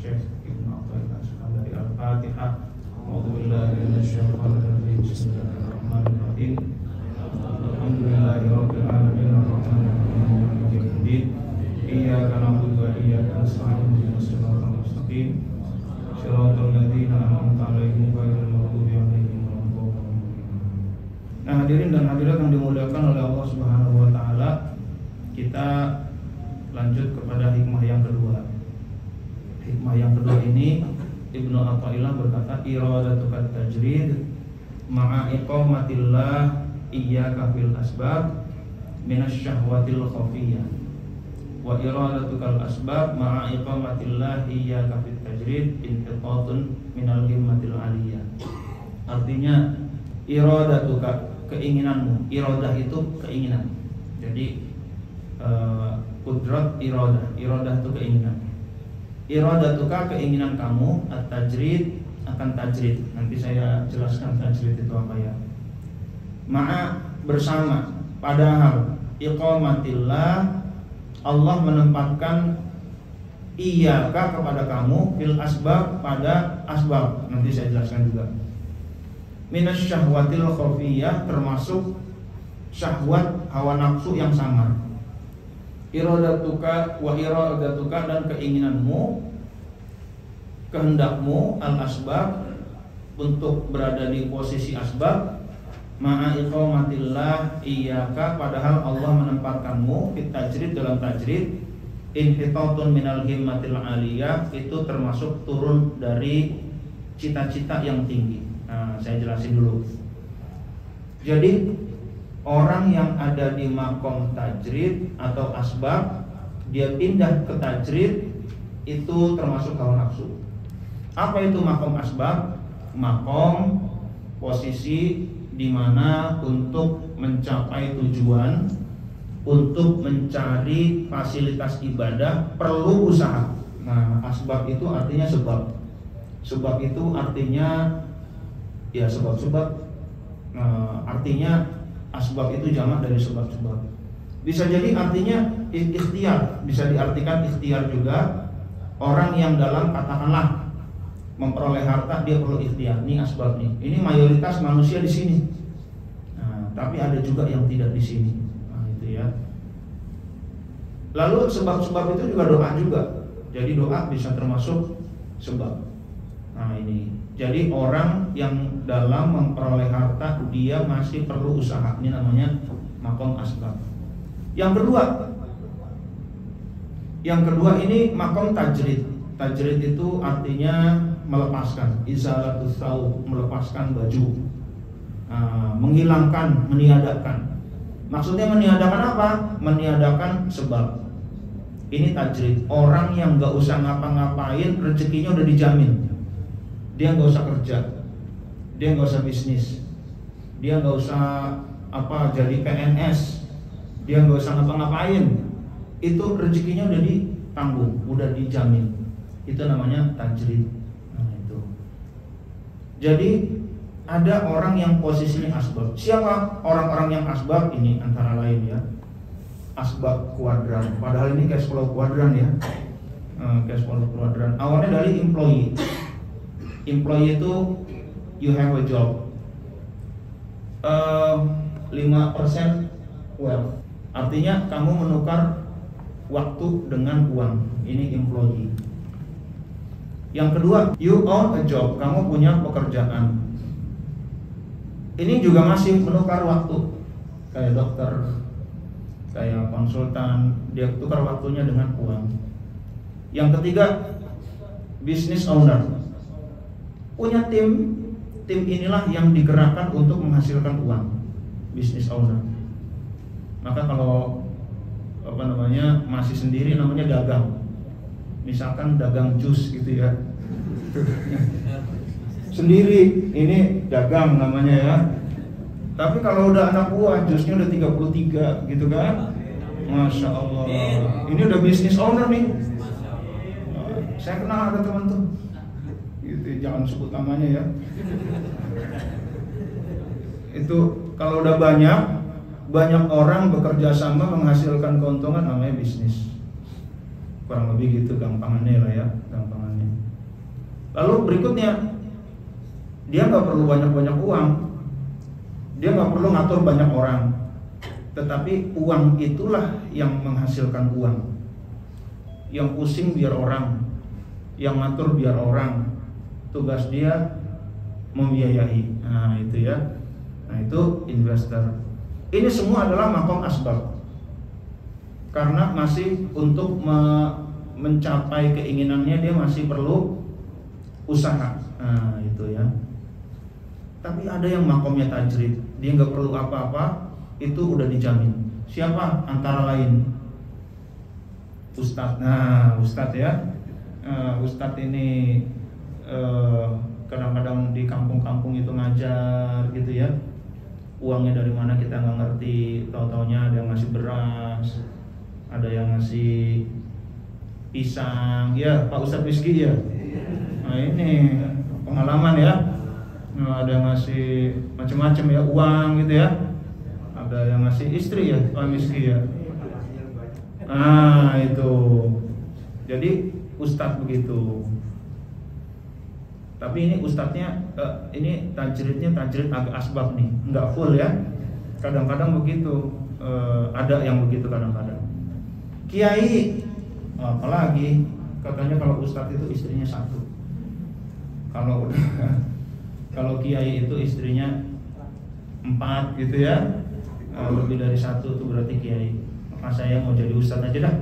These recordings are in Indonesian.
Syekh Ibnu Athaillah dari Al-Fatihah. A'udzu billahi minasyaitonir rajim. Bismillahirrahmanirrahim. Alhamdulillahirabbil alamin arrahmanir rahim maliki yaumiddin. Iyyaka na'budu wa iyyaka nasta'in ihdinas siratal mustaqim. Shiratal ladzina an'amta 'alaihim ghairil maghdubi 'alaihim waladdallin. Nah, hadirin dan hadirat yang dimuliakan oleh Allah Subhanahu wa taala, kita lanjut kepada hikmah yang kedua. Hikmah yang kedua ini Ibnu Athaillah berkata, iradatukat tajrid ma'a iqamatillah iyyaka fil asbab minasyahwatil khafiyah wa iradatukal asbab ma'a iqamatillah iyyaka fit tajrid inqitatun minal himmatil aliyah. Artinya iradatuka, keinginanmu. Iradah itu keinginan. Jadi kudrat iradah itu keinginan. Iradatuka, keinginan kamu, at-tajrid, akan tajrid. Nanti saya jelaskan tajrid itu apa ya. Ma'a, bersama, padahal iqamatillah, Allah menempatkan iyyaka kepada kamu fil asbab, pada asbab. Nanti saya jelaskan juga. Minasyahwatil khafiyah, termasuk syahwat hawa nafsu yang samar. Iradatuka wa iradatuka, dan keinginanmu, kehendakmu, al-asbab, untuk berada di posisi asbab, ma'a iqamatillah iyyaka, padahal Allah menempatkanmu fit tajrid, dalam tajrid, inhitatun minal himmatil aliyah, itu termasuk turun dari cita-cita yang tinggi. Nah, saya jelasin dulu. Jadi orang yang ada di makom tajrid atau asbab, dia pindah ke tajrid, itu termasuk hawa nafsu. Apa itu makom asbab? Makom, posisi di mana untuk mencapai tujuan, untuk mencari fasilitas ibadah perlu usaha. Nah, asbab itu artinya sebab. Sebab itu artinya ya sebab-sebab. Artinya asbab itu jamak dari sebab-sebab. Bisa jadi artinya ikhtiar, bisa diartikan ikhtiar juga. Orang yang dalam, katakanlah, memperoleh harta, dia perlu ikhtiar. Ini asbab nih. Ini mayoritas manusia di sini. Nah, tapi ada juga yang tidak di sini. Nah, itu ya. Lalu sebab-sebab itu juga doa juga. Jadi doa bisa termasuk sebab. Nah, ini. Jadi orang yang dalam memperoleh harta, dia masih perlu usaha. Ini namanya makom asbab. Yang kedua ini makom tajrid. Tajrid itu artinya melepaskan, izalatus saub, melepaskan baju, menghilangkan, meniadakan. Maksudnya meniadakan apa? Meniadakan sebab. Ini tajrid. Orang yang gak usah ngapa-ngapain, rezekinya udah dijamin. Dia nggak usah kerja, dia nggak usah bisnis, dia nggak usah jadi PNS, dia nggak usah ngapa-ngapain, itu rezekinya udah ditanggung, udah dijamin. Itu namanya tajrid. Nah, itu. Jadi ada orang yang posisinya asbab. Siapa orang-orang yang asbab ini? Antara lain ya, asbab kuadran. Padahal ini cash flow kuadran ya, cash flow kuadran. Awalnya dari employee. Employee itu you have a job, 5% wealth. Artinya kamu menukar waktu dengan uang. Ini employee. Yang kedua, you own a job, kamu punya pekerjaan. Ini juga masih menukar waktu. Kayak dokter, kayak konsultan, dia tukar waktunya dengan uang. Yang ketiga, business owner, punya tim inilah yang digerakkan untuk menghasilkan uang, business owner. Maka kalau masih sendiri namanya dagang. Misalkan dagang jus gitu ya. Sendiri ini dagang namanya ya. Tapi kalau udah anak buah, jusnya udah 33 gitu kan. Masya Allah, ini udah business owner nih. Saya kenal ada teman tuh, gitu, jangan sebut namanya ya. Itu kalau udah banyak orang bekerja sama menghasilkan keuntungan, namanya bisnis. Kurang lebih gitu gampangannya lah ya, gampangannya. Lalu berikutnya, dia nggak perlu banyak-banyak uang, dia nggak perlu ngatur banyak orang, tetapi uang itulah yang menghasilkan uang. Yang pusing biar orang, yang ngatur biar orang, tugas dia membiayai. Nah itu ya, nah itu investor. Ini semua adalah makom asbab, karena masih untuk mencapai keinginannya dia masih perlu usaha. Nah itu ya. Tapi ada yang makomnya tajrid, dia nggak perlu apa-apa, itu udah dijamin. Siapa? Antara lain Ustadz. Nah Ustadz ya, Ustadz ini kadang-kadang di kampung-kampung itu ngajar gitu ya. Uangnya dari mana kita nggak ngerti, tahu-taunya ada yang ngasih beras, ada yang ngasih pisang. Ya Pak Ustadz Rizky ya. Nah ini pengalaman ya. Ada yang ngasih macam-macam ya, uang gitu ya. Ada yang ngasih istri ya, Pak Rizky ya. Nah itu. Jadi ustadz begitu. Tapi ini ustadznya ini tajridnya tajrid agak asbab nih, nggak full ya. Kadang-kadang begitu, ada yang begitu kadang-kadang. Kiai, apalagi katanya kalau ustadz itu istrinya satu. Kalau udah kalau kiai itu istrinya 4 gitu ya, lebih dari 1 itu berarti kiai. Maka saya mau jadi ustadz aja dah.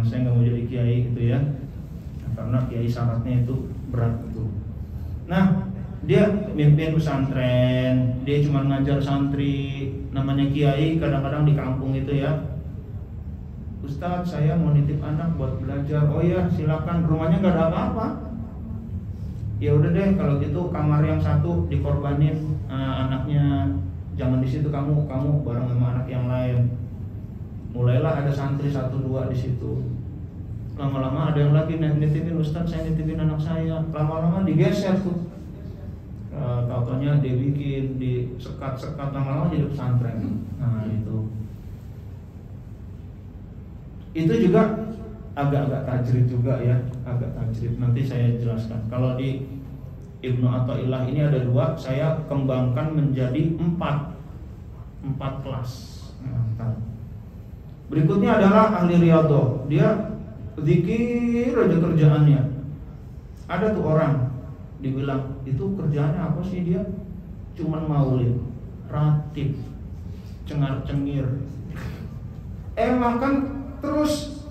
Saya nggak mau jadi kiai gitu ya, karena kiai syaratnya itu berat itu. Nah dia mimpin pesantren, dia cuma ngajar santri, namanya kiai. Kadang-kadang di kampung itu ya, Ustadz saya mau nitip anak buat belajar. Oh ya silakan, rumahnya nggak ada apa-apa. Ya udah deh kalau gitu kamar yang satu dikorbanin, anaknya jangan di situ, kamu bareng sama anak yang lain. Mulailah ada santri 1-2 di situ. Lama-lama ada yang lagi nitipin, Ustadz saya nitipin anak saya. Lama-lama digeser tuh. Tautannya dia bikin di sekat-sekat, lama-lama jadi pesantren. Nah itu juga agak-agak tajrid juga ya, agak tajrid. Nanti saya jelaskan. Kalau di Ibnu Athaillah ini ada 2, saya kembangkan menjadi 4 kelas. Nah, berikutnya adalah ahli riyadhah. Dia zikir aja kerjaannya. Ada tuh orang dibilang itu kerjaannya apa sih dia? Cuman maulid, ratib, cengar-cengir. Makan terus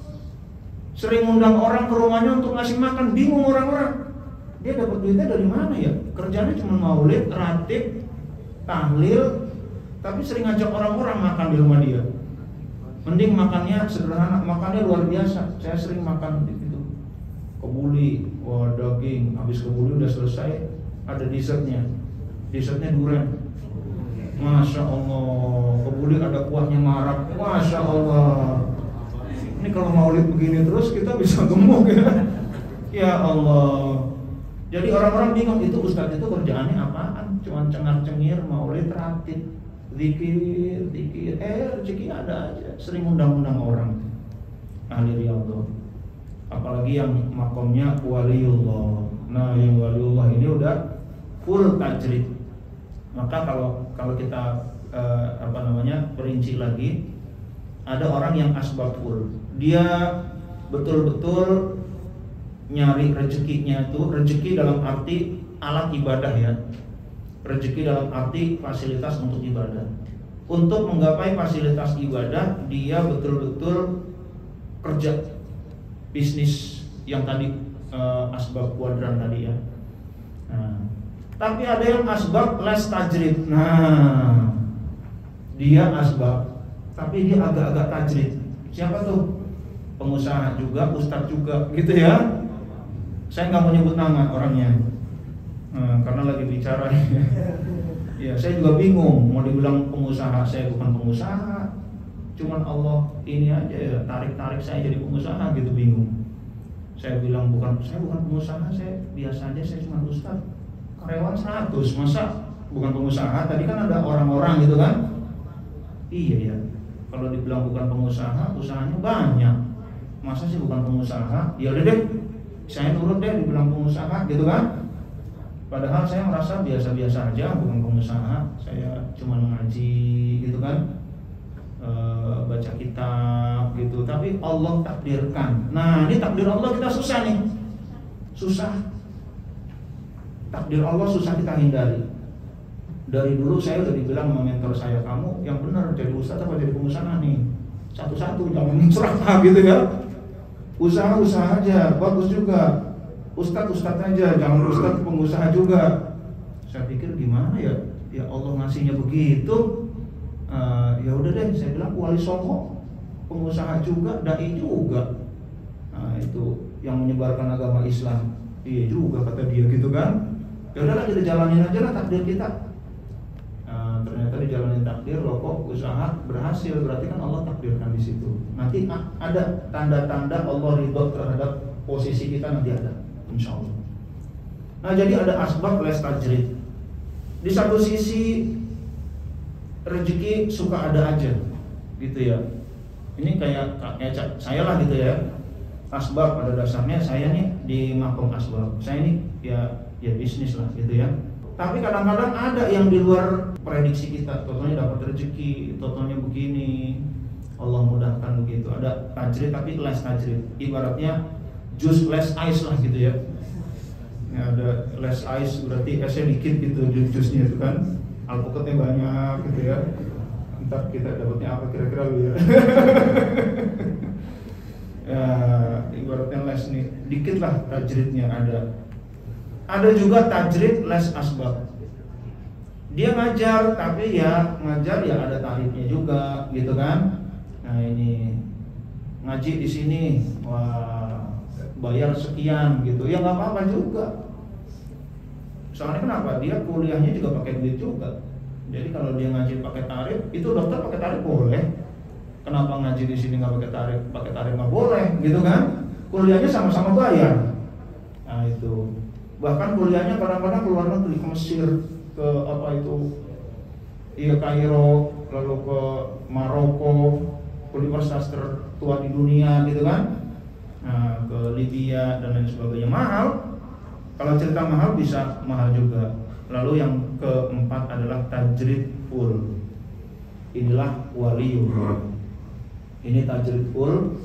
sering undang orang ke rumahnya untuk ngasih makan. Bingung orang-orang, dia dapat duitnya dari mana ya? Kerjanya cuma maulid, ratib, tahlil, tapi sering ngajak orang-orang makan di rumah dia. Mending makannya sederhana, makannya luar biasa. Saya sering makan di situ. Kebuli, wah daging, habis kebuli udah selesai, ada dessertnya. Dessertnya durian. Masya Allah, kebuli ada kuahnya marak. Masya Allah. Ini kalau maulid begini terus kita bisa gemuk ya. Ya Allah. Jadi orang-orang bingung, itu ustadz itu kerjaannya apaan? Cuman cengar-cengir, maulid, ratib, zikir, rezeki ada aja. Sering undang-undang orang. Ahli riyadhah. Apalagi yang makomnya waliullah. Nah, yang waliullah ini udah full tajrid. Maka kalau kita perinci lagi, ada orang yang asbab full. Dia betul-betul nyari rezekinya itu, rezeki dalam arti alat ibadah ya. Rezeki dalam arti fasilitas untuk ibadah. Untuk menggapai fasilitas ibadah, dia betul-betul kerja bisnis yang tadi asbab kuadran tadi ya. Nah, tapi ada yang asbab less tajrid. Nah, dia asbab, tapi dia agak-agak tajrid. Siapa tuh? Pengusaha juga, ustadz juga, gitu ya. Saya nggak mau nyebut nama orangnya. Karena lagi bicara ya, saya juga bingung mau dibilang pengusaha. Saya bukan pengusaha, cuman Allah ini aja ya, tarik saya jadi pengusaha gitu, bingung. Saya bilang saya bukan pengusaha, saya biasa aja, saya cuma ustaz. Karyawan 100, masa bukan pengusaha? Tadi kan ada orang-orang gitu kan. Iya ya, kalau dibilang bukan pengusaha, usahanya banyak. Masa sih bukan pengusaha? Ya udah deh, saya nurut deh dibilang pengusaha gitu kan. Padahal saya merasa biasa-biasa aja, bukan pengusaha. Saya cuma ngaji gitu kan, baca kitab gitu. Tapi Allah takdirkan. Nah ini takdir Allah kita susah nih, susah. Takdir Allah susah kita hindari. Dari dulu saya udah dibilang sama mentor saya, kamu yang benar jadi ustadz apa jadi pengusaha nih, satu-satu jangan cerah gitu ya. Usaha aja bagus juga, ustadz aja, jangan ustadz pengusaha juga. Saya pikir gimana ya Allah ngasihnya begitu. Ya udah deh, saya bilang Wali Songo pengusaha juga, dai juga. Nah itu yang menyebarkan agama Islam, iya juga kata dia gitu kan. Ya udahlah kita jalanin aja lah takdir kita. Ternyata dijalanin takdir, loh kok usaha berhasil, berarti kan Allah takdirkan di situ. Nanti ada tanda-tanda Allah ridho terhadap posisi kita, nanti ada, insya Allah. Nah jadi ada asbab les tajrid. Di satu sisi rezeki suka ada aja, gitu ya. Ini kayak saya lah gitu ya. Asbab pada dasarnya saya nih di makom asbab. Saya ini ya bisnis lah gitu ya. Tapi kadang-kadang ada yang di luar prediksi kita, totalnya dapat rezeki, totalnya begini, Allah mudahkan begitu. Ada tajrid tapi less tajrid, ibaratnya jus less ice lah gitu ya. Ya ada less ice berarti esnya dikit gitu jusnya itu kan, alpukatnya banyak gitu ya. Entar kita dapatnya apa kira-kira lu ya? Ya ibaratnya less nih, dikit lah tajridnya ada. Ada juga tajrid les asbab. Dia ngajar tapi ya ngajar ya ada tarifnya juga gitu kan. Nah ini ngaji di sini wah bayar sekian gitu. Ya nggak apa-apa juga. Soalnya kenapa? Dia kuliahnya juga pakai duit juga. Jadi kalau dia ngaji pakai tarif, itu dokter pakai tarif boleh. Kenapa ngaji di sini nggak pakai tarif? Pakai tarif nggak boleh gitu kan? Kuliahnya sama-sama bayar. Nah itu. Bahkan kuliahnya kadang-kadang ke luar negeri, ke Mesir, ke apa itu, Kairo, lalu ke Maroko, universitas tertua di dunia gitu kan. Nah, ke Libya dan lain sebagainya. Mahal. Kalau cerita mahal bisa mahal juga. Lalu yang keempat adalah tajrid full. Inilah waliullah. Ini tajrid full,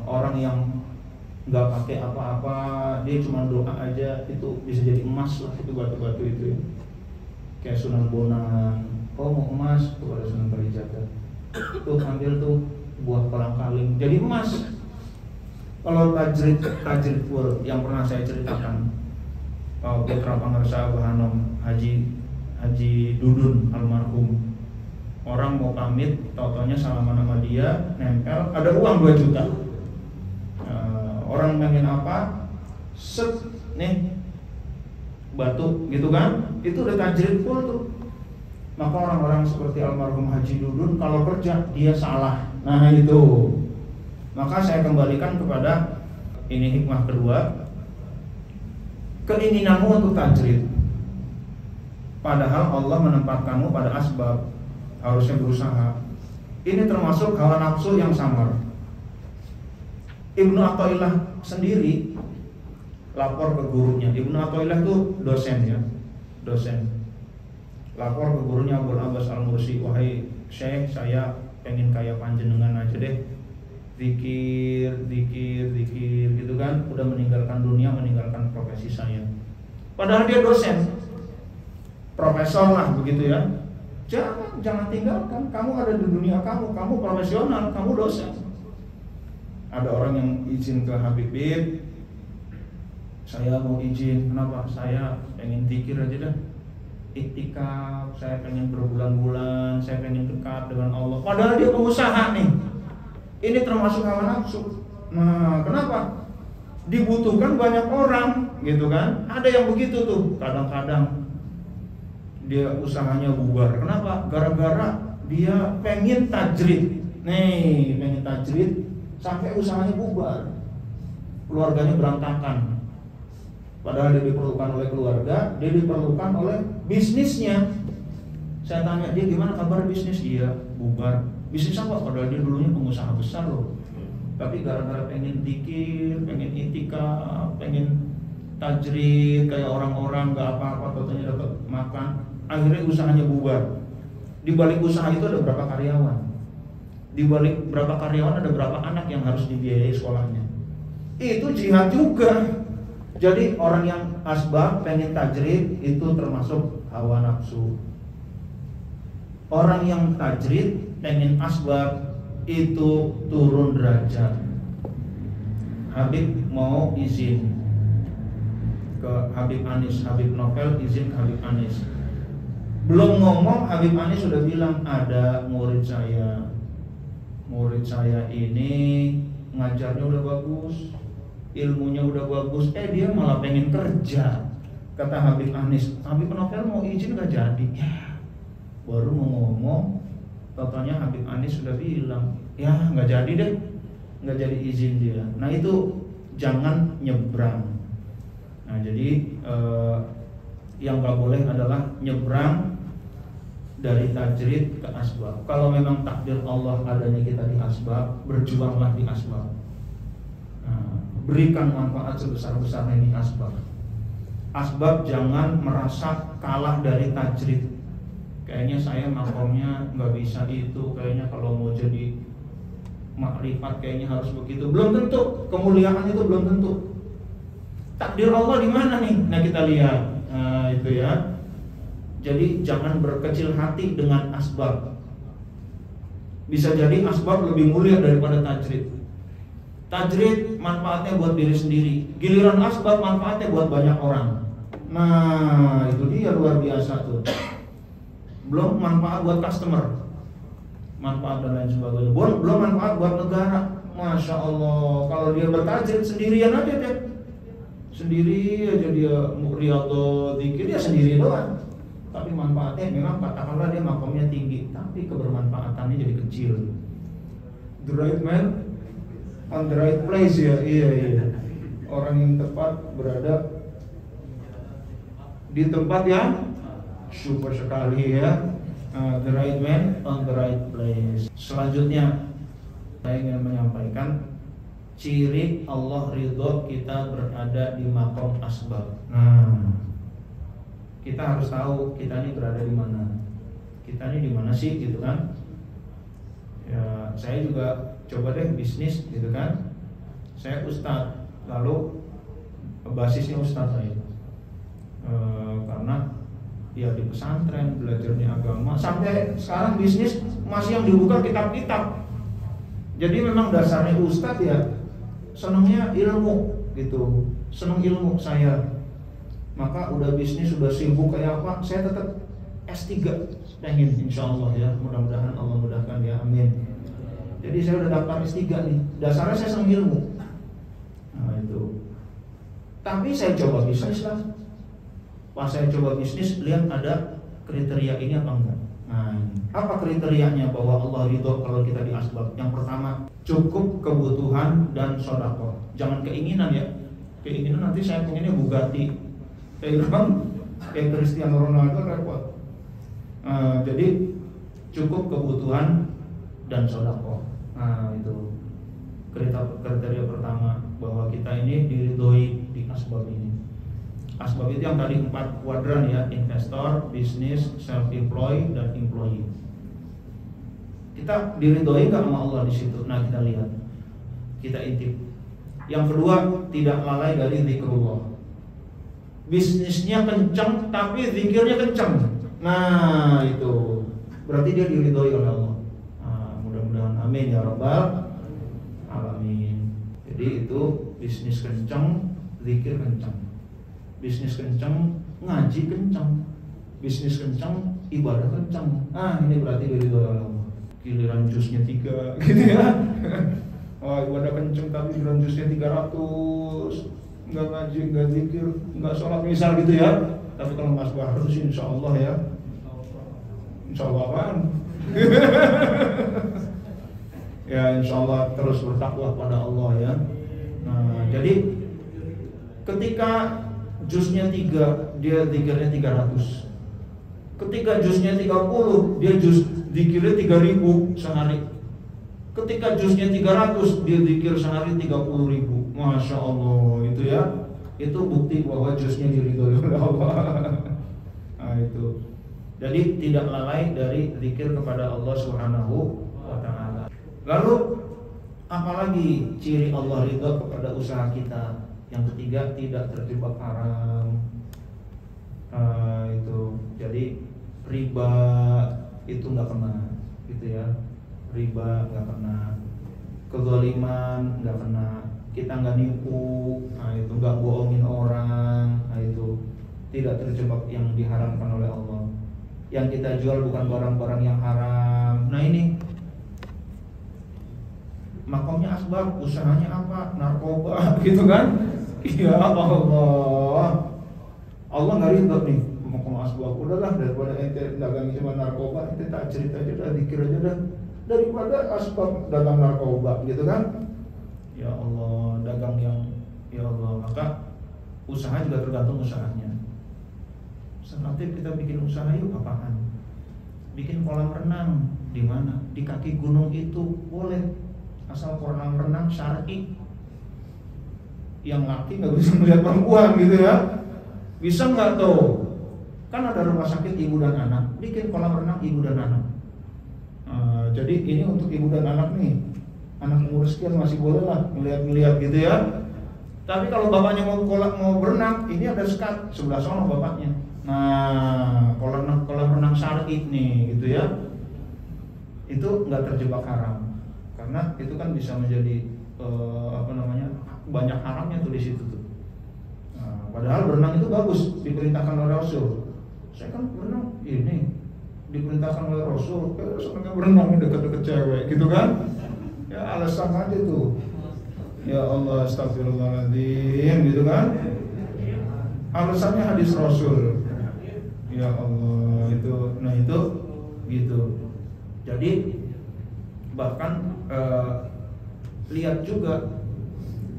orang yang nggak pakai apa-apa, dia cuma doa aja, itu bisa jadi emas lah itu batu-batu itu ya. Kayak Sunan Bonang, mau emas kepada Sunan Kalijaga, tuh ambil tuh buah kolang-kaling jadi emas. Kalau tajrid full yang pernah saya ceritakan, putra pangarsa Bahanom Haji Dudun almarhum, orang mau pamit, tau-taunya salaman sama dia, nempel, ada uang 2 juta. Orang pengen apa, set nih batu gitu kan, itu udah tajrid full tuh. Maka orang-orang seperti almarhum Haji Dudun kalau kerja dia salah. Nah itu. Maka saya kembalikan kepada ini hikmah kedua, keinginanmu untuk tajrid. Padahal Allah menempatkanmu pada asbab, harusnya berusaha. Ini termasuk hawa nafsu yang samar. Ibnu Athaillah sendiri lapor ke gurunya. Ibnu Athaillah itu dosen ya, dosen. Lapor ke gurunya Abul Abbas Al-Mursi, wahai Syekh, saya pengen kayak panjenengan aja deh, zikir gitu kan. Udah meninggalkan dunia, meninggalkan profesi saya. Padahal dia dosen, profesor lah begitu ya. Jangan tinggalkan. Kamu ada di dunia kamu profesional, kamu dosen. Ada orang yang izin ke Habib, saya mau izin, kenapa? Saya pengen zikir aja dah, iktikaf, saya pengen berbulan-bulan, saya pengen dekat dengan Allah. Padahal dia pengusaha nih. Ini termasuk hawa nafsu. Nah, kenapa? Dibutuhkan banyak orang, gitu kan? Ada yang begitu tuh. Kadang-kadang dia usahanya bubar. Kenapa? Gara-gara dia pengen tajrid. Nih, pengen tajrid. Sampai usahanya bubar, keluarganya berantakan. Padahal dia diperlukan oleh keluarga, dia diperlukan oleh bisnisnya. Saya tanya dia, gimana kabar bisnis? Iya, bubar. Bisnis apa? Padahal dia dulunya pengusaha besar loh. tapi gara-gara pengen dikir, pengen itikaf, pengen tajrid kayak orang-orang nggak apa-apa, totalnya dapat makan, akhirnya usahanya bubar. Di balik usaha itu ada berapa karyawan? Di balik berapa karyawan ada berapa anak yang harus dibiayai sekolahnya? Itu jihad juga. Jadi orang yang asbab pengen tajrid itu termasuk hawa nafsu. Orang yang tajrid pengen asbab itu turun derajat. Habib mau izin ke Habib Anis, Habib Novel izin ke Habib Anis. Belum ngomong Habib Anis sudah bilang, ada murid saya ini ngajarnya udah bagus, ilmunya udah bagus, dia malah pengen kerja. Kata Habib Anis, Habib Novel mau izin gak jadi. Ya, baru mau ngomong, totalnya Habib Anis sudah bilang, ya gak jadi deh, gak jadi izin dia. Nah itu jangan nyebrang. Nah jadi yang gak boleh adalah nyebrang dari tajrid ke asbab. Kalau memang takdir Allah adanya kita di asbab, berjuanglah di asbab. Nah, berikan manfaat sebesar-besarnya di asbab. Asbab jangan merasa kalah dari tajrid. Kayaknya saya makomnya nggak bisa itu. Kayaknya kalau mau jadi makrifat kayaknya harus begitu. Belum tentu. Kemuliaan itu belum tentu. Takdir Allah di mana nih? Nah kita lihat. Nah, itu ya. Jadi jangan berkecil hati dengan asbab. Bisa jadi asbab lebih mulia daripada tajrid. Tajrid manfaatnya buat diri sendiri, giliran asbab manfaatnya buat banyak orang. Nah itu dia luar biasa tuh. Belum manfaat buat customer, manfaat dan lain sebagainya. Belum manfaat buat negara. Masya Allah, kalau dia bertajrid sendirian aja deh, sendiri aja dia riyadhah dzikir dia sendiri doang. Tapi manfaatnya memang katakanlah dia makomnya tinggi, tapi kebermanfaatannya jadi kecil. The right man on the right place ya. Iya. Orang yang tepat berada di tempat yang super sekali ya. The right man on the right place. Selanjutnya saya ingin menyampaikan ciri Allah ridho kita berada di makom asbab. Nah, kita harus tahu kita ini berada di mana. Kita ini di mana sih gitu kan? Ya, saya juga coba deh bisnis gitu kan. Saya ustadz, lalu basisnya ustadz saya. Karena ya di pesantren belajarnya agama. Sampai sekarang bisnis masih yang dibuka kitab-kitab. Jadi memang dasarnya ustadz ya senangnya ilmu gitu. Senang ilmu saya. Maka udah bisnis, sudah sibuk kayak apa, saya tetap S3 pengen insyaallah ya, mudah-mudahan Allah mudahkan ya, amin. Jadi saya udah daftar S3 nih, dasarnya saya senang ilmu. Nah itu. Tapi saya coba bisnis lah. Pas saya coba bisnis, lihat ada kriteria ini apa enggak. Nah, apa kriterianya bahwa Allah ridho kalau kita di asbab? Yang pertama, cukup kebutuhan dan sedekah. Jangan keinginan ya. Keinginan nanti saya pengennya Bugatti. Kayak Cristiano Ronaldo repot. Jadi cukup kebutuhan dan sedekah. Nah itu kriteria pertama bahwa kita ini diridhoi di asbab ini. Asbab itu yang tadi 4 kuadran ya, investor, bisnis, self-employed dan employee. Kita diridhoi nggak sama Allah di situ? Nah kita lihat, kita intip. Yang kedua, tidak lalai dari zikrullah. Bisnisnya kencang tapi zikirnya kencang. Nah itu berarti dia diridhoi oleh Allah. Mudah-mudahan amin ya rabbal alamin. Jadi itu bisnis kencang, zikir kencang. Bisnis kencang, ngaji kencang. Bisnis kencang, ibadah kencang. Ini berarti diridhoi oleh Allah. Giliran jusnya 3 gitu ya. Ibadah kencang tapi giliran jusnya 300. Enggak ngaji, enggak zikir, enggak sholat misal gitu ya. Tapi kalau Mas harus insya Allah ya. Insya Allah apaan? Ya insya Allah terus bertakwa pada Allah ya. Nah jadi ketika jusnya 3, dia zikirnya 300. Ketika jusnya 30, dia zikirnya 3000 sehari. Ketika jusnya 300, dia zikir sehari 30.000. Masya Allah, itu ya. Itu bukti bahwa jusnya diridhoi oleh Allah. Nah itu. Jadi tidak lalai dari zikir kepada Allah Subhanahu wa taala. Lalu apalagi ciri Allah ridha kepada usaha kita? Yang ketiga, tidak terjebak haram. Itu. Jadi riba itu nggak kena, gitu ya. Riba nggak kena, kezaliman nggak kena, kita nggak nipu, nah itu nggak bohongin orang, nah itu tidak terjebak yang diharamkan oleh Allah. Yang kita jual bukan barang-barang yang haram. Nah ini makomnya asbab, usahanya apa? Narkoba, gitu kan? Ya Allah, Allah nggak ridho nih makom asbab. Udahlah, daripada ente dagang cuma narkoba, ente tak cerita aja dah, dikir aja dah, daripada asbab dagang narkoba, gitu kan? Ya Allah, dagang yang, ya Allah, maka usaha juga tergantung usahanya. Nanti kita bikin usaha yuk, apaan? Bikin kolam renang di mana? Di kaki gunung itu boleh, asal kolam renang syar'i. Yang laki nggak bisa melihat perempuan, gitu ya? Bisa nggak tuh? Kan ada rumah sakit ibu dan anak, bikin kolam renang ibu dan anak. Jadi ini untuk ibu dan anak nih. Anak umur sekian masih boleh lah ngeliat-ngeliat, gitu ya. Tapi kalau bapaknya mau berenang, ini ada sekat sebelah sana bapaknya. Nah, kolam renang syar'i nih, gitu ya. Itu nggak terjebak haram, karena itu kan bisa menjadi banyak haramnya tuh di situ tuh. Nah, padahal berenang itu bagus, diperintahkan oleh Rasul. Saya kan berenang ini diperintahkan oleh Rasul, soalnya berenang dekat-dekat cewek, gitu kan? Ya alasan aja tuh. Ya Allah, astagfirullahaladzim, gitu kan? Alasannya hadis Rasul. Ya Allah, itu, nah itu, gitu. Jadi bahkan lihat juga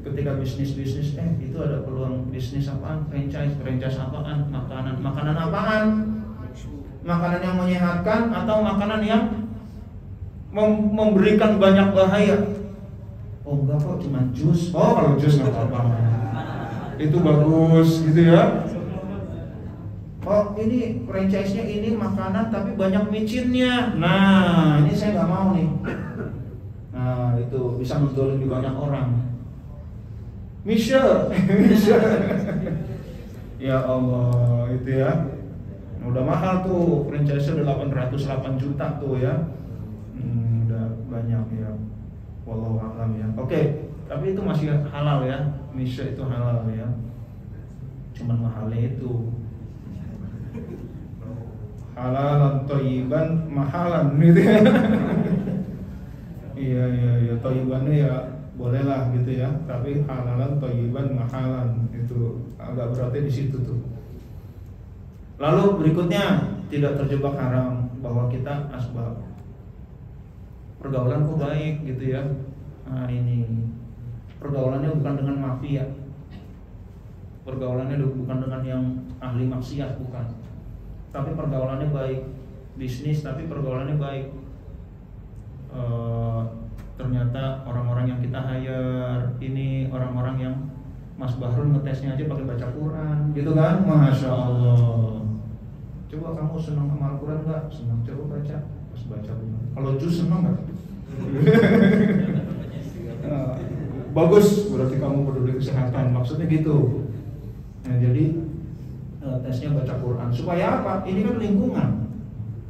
ketika bisnis itu ada peluang bisnis apaan? Franchise apaan? Makanan apaan? Makanan yang menyehatkan atau makanan yang memberikan banyak bahaya? Oh enggak kok, cuma jus. Oh kalau jus nggak apa-apa, itu bagus, gitu ya. Oh ini franchise-nya ini makanan tapi banyak micinnya. Nah ini saya nggak mau nih. Nah itu bisa mendolimi banyak orang. Misha. Ya Allah, itu ya. Udah mahal tuh, franchise-nya udah 808 juta tuh ya. Udah banyak ya. Wallahu a'lam ya. Oke, tapi itu masih halal ya. Misha itu halal ya. Cuman mahalnya itu halalan thayyiban mahalan, gitu ya. Iya, thayyibannya ya bolehlah gitu ya, tapi halalan thayyiban mahalan itu agak beratnya di situ tuh. Lalu berikutnya, tidak terjebak haram, bahwa kita asbab pergaulan kok baik gitu ya. Nah ini pergaulannya bukan dengan mafia, pergaulannya bukan dengan yang ahli maksiat, bukan. Tapi pergaulannya baik, bisnis tapi pergaulannya baik. Ternyata orang-orang yang kita hire ini orang-orang yang Mas Bahrul ngetesnya aja pakai baca Quran, gitu kan? Masya Allah. Coba kamu senang sama Al-Quran nggak? Senang, coba baca. Pas baca benar. Kalau jus senang nggak? Bagus, berarti kamu peduli kesehatan. Maksudnya gitu. Nah, jadi tesnya baca Quran. Supaya apa? Ini kan lingkungan.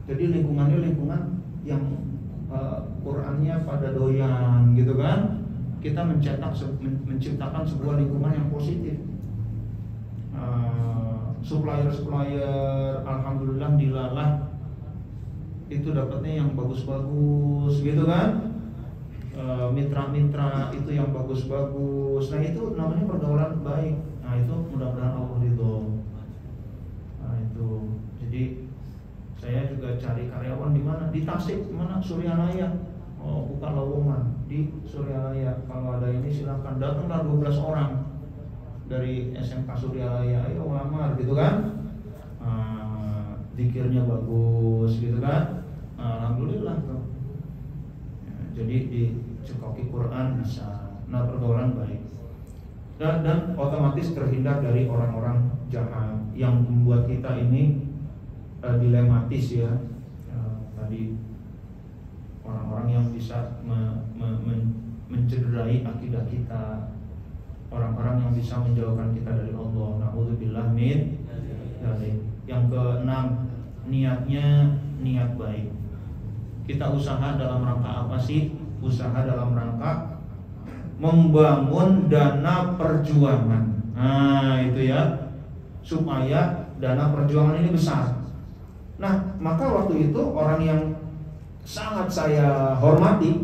Jadi lingkungannya lingkungan yang Qurannya pada doyan, gitu kan? Kita menciptakan sebuah lingkungan yang positif. Supplier, alhamdulillah dilalah itu dapatnya yang bagus-bagus, gitu kan? Mitra-mitra itu yang bagus-bagus. Nah itu namanya pergaulan baik. Nah itu mudah-mudahan Allah ridho. Nah itu, jadi saya juga cari karyawan di mana? Di Tasik, mana? Suryalaya. Oh, buka lowongan di Suryalaya. Kalau ada ini silakan, datanglah 12 orang dari SMK Suryalaya, ayo ngelamar, gitu kan? Zikirnya bagus, gitu kan? Alhamdulillah tuh. jadi dicekoki Quran bisa. Nah, pergaulan baik dan otomatis terhindar dari orang-orang jahat yang membuat kita ini dilematis ya. Tadi orang-orang yang bisa mencederai akidah kita, orang-orang yang bisa menjauhkan kita dari Allah. Na'udzubillah min dzalik. Yang keenam, niatnya niat baik. Kita usaha dalam rangka apa sih? Usaha dalam rangka membangun dana perjuangan. Nah, itu ya, supaya dana perjuangan ini besar. Nah, maka waktu itu orang yang sangat saya hormati,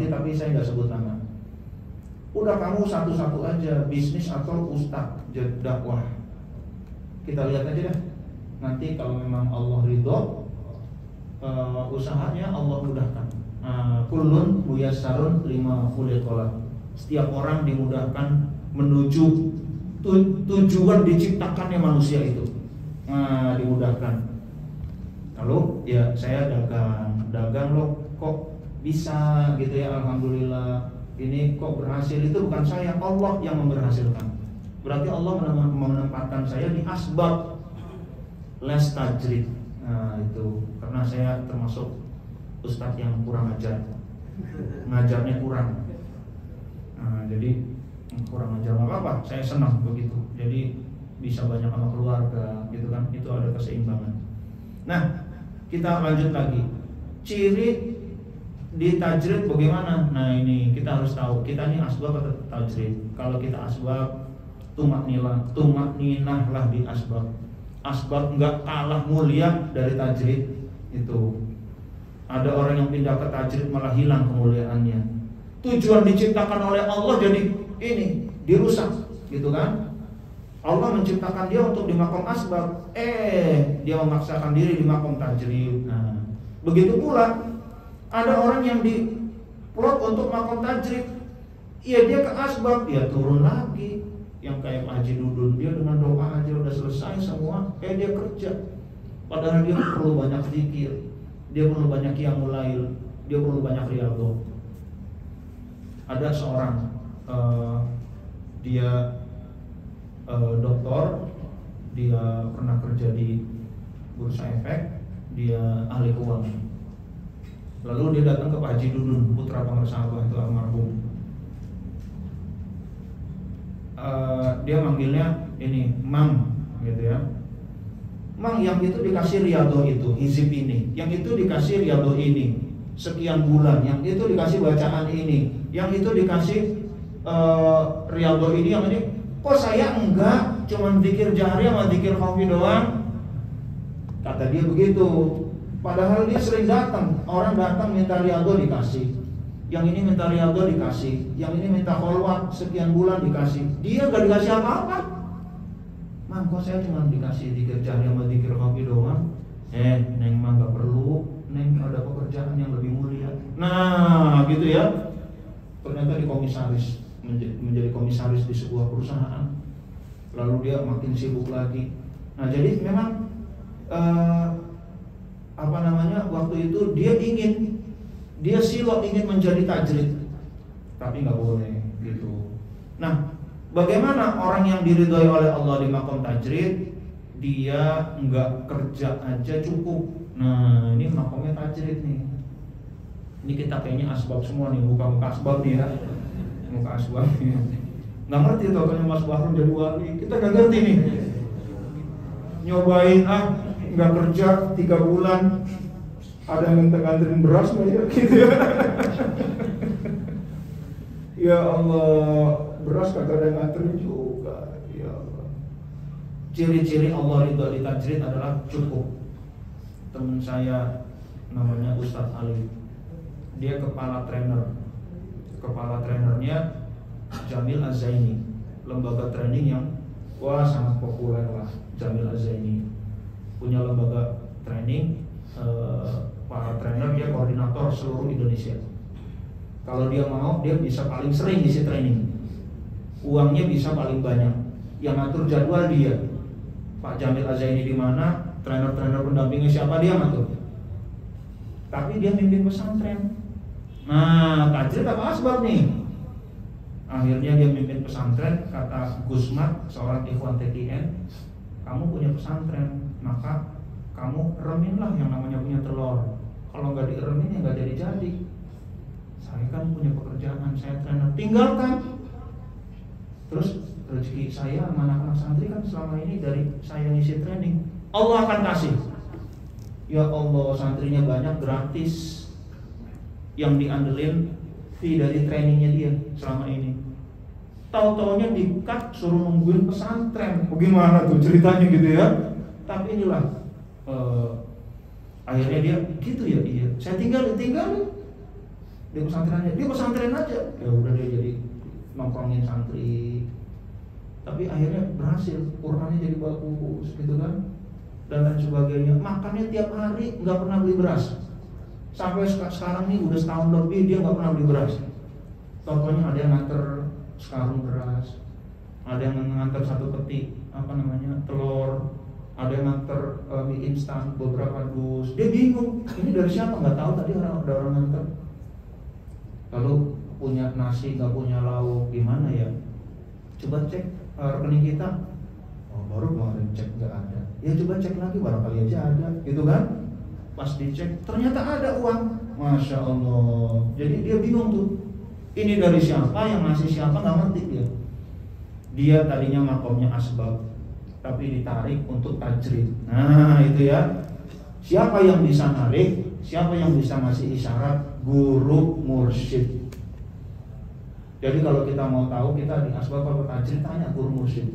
tapi saya nggak sebut nama. Udah kamu satu-satu aja, bisnis atau ustadz dakwah. Kita lihat aja deh. Nanti kalau memang Allah ridho, usahanya Allah mudahkan. Kullun muyassarun lima khuliqalah. Setiap orang dimudahkan menuju tujuan diciptakannya manusia itu. Dimudahkan. Lalu ya saya dagang loh, kok bisa gitu ya, alhamdulillah. Ini kok berhasil, itu bukan saya, Allah yang memberhasilkan. Berarti Allah menempatkan saya di asbab les tajrid. Nah, itu karena saya termasuk ustadz yang kurang ajar, ngajarnya kurang. Nah, jadi kurang ajar nggak apa-apa, saya senang begitu. Jadi bisa banyak sama keluarga, gitu kan? Itu ada keseimbangan. Nah, kita lanjut lagi. Ciri di tajrid bagaimana? Nah, ini kita harus tahu. Kita ini asbab atau tajrid? Kalau kita asbab, tumakninah lah di asbab. Asbab nggak kalah mulia dari tajrid itu. Ada orang yang pindah ke tajrid malah hilang kemuliaannya. Tujuan diciptakan oleh Allah jadi ini dirusak, gitu kan? Allah menciptakan dia untuk di makom asbab, dia memaksakan diri di makom tajrid. Nah, begitu pula ada orang yang diplot untuk makom tajrid, ya dia ke asbab, dia turun lagi. Yang kayak Pak Haji Dudun, dia dengan doa aja udah selesai semua, dia kerja. Padahal dia perlu banyak zikir, dia perlu banyak qiyamul lail, dia perlu banyak riyadhah. Ada seorang dia doktor, dia pernah kerja di Bursa Efek, dia ahli keuangan. Lalu dia datang ke Pak Haji Dudun, putra pemersah Allah itu almarhum. Dia manggilnya ini Mang, gitu ya. Mang, yang itu dikasih riyadhah itu, hizib ini, yang itu dikasih riyadhah ini, sekian bulan, yang itu dikasih bacaan ini, yang itu dikasih riyadhah ini, yang ini. Kok saya enggak, cuman zikir jahri sama zikir khafi doang? Kata dia begitu. Padahal dia sering datang, orang datang minta riyadhah dikasih, yang ini minta riyadhah dikasih, yang ini minta kholwat sekian bulan dikasih. Dia enggak dikasih apa-apa. Mang, kok saya cuma dikasih zikir jahri sama zikir khafi doang? Neng mah enggak perlu, neng ada pekerjaan yang lebih mulia. Nah, gitu ya. Ternyata di komisaris, menjadi komisaris di sebuah perusahaan. Lalu dia makin sibuk lagi. Nah, jadi memang waktu itu dia silo ingin menjadi tajrid, tapi nggak boleh gitu. Nah, bagaimana orang yang diridhoi oleh Allah di makom tajrid? Dia nggak kerja aja cukup. Nah, ini makomnya tajrid nih. Ini kita kayaknya asbab semua nih, muka-muka asbab nih ya. Muka asbab nih. Nggak ngerti tuh kalau Mas Bahrul jadi wali. Kita nggak ngerti nih. Nyobain nggak kerja 3 bulan, ada yang nganterin beras nggak ya gitu ya. Ya Allah, beras kagak ada yang nganterin juga. Ya Allah. Ciri-ciri Allah ridho di tajrid adalah cukup. Teman saya namanya Ustadz Ali, dia kepala trainernya Jamil Az-Zaini, lembaga training yang sangat populer lah. Jamil Az-Zaini punya lembaga training, para trainer, dia koordinator seluruh Indonesia. Kalau dia mau, dia bisa paling sering isi training, uangnya bisa paling banyak. Yang ngatur jadwal dia. Pak Jamil Az-Zaini di mana, trainer-trainer pendampingnya siapa, dia ngatur. tapi dia mimpin pesantren. Nah, tajrid apa asbab nih? Akhirnya dia mimpin pesantren. Kata Gusmat, seorang ikhwan TKN, kamu punya pesantren, maka kamu reminlah yang namanya punya telur. Kalau nggak diremin ya nggak jadi. Saya kan punya pekerjaan, saya trainer, tinggalkan. Terus rezeki saya sama anak-anak santri kan selama ini dari saya ngisi training, Allah akan kasih. Ya Allah, santrinya banyak, gratis. Yang diandelin fee dari trainingnya dia selama ini. Tahu-taunya di-cut, suruh nungguin pesantren. Bagaimana tuh ceritanya gitu ya? Tapi inilah akhirnya dia gitu ya, iya. Saya tinggal di pesantrennya. Dia pesantren aja. Ya udah dia jadi nongkrongin santri. Tapi akhirnya berhasil, Qurannya jadi bagus gitu kan. Dan lain sebagainya. Makannya tiap hari, nggak pernah beli beras. Sampai sekarang nih udah setahun lebih dia nggak pernah beli beras. Contohnya ada yang nganter sekarung beras, ada yang nganter 1 peti telur, ada yang nganter mie instan beberapa dus. Dia bingung, ini dari siapa? Nggak tahu, tadi ada orang nganter. Lalu punya nasi nggak punya lauk, gimana ya? Coba cek rekening kita. Oh, baru kemarin cek nggak ada. Ya coba cek lagi, barangkali aja ada, gitu kan? Pas dicek ternyata ada uang, masya Allah. Jadi dia bingung tuh, ini dari siapa, yang ngasih siapa, nggak ngerti dia. Dia tadinya makomnya asbab, tapi ditarik untuk tajrid. Nah itu ya, siapa yang bisa narik, siapa yang bisa ngasih isyarat? Guru mursyid. Jadi kalau kita mau tahu kita di asbab atau tajrid, tanya guru mursyid,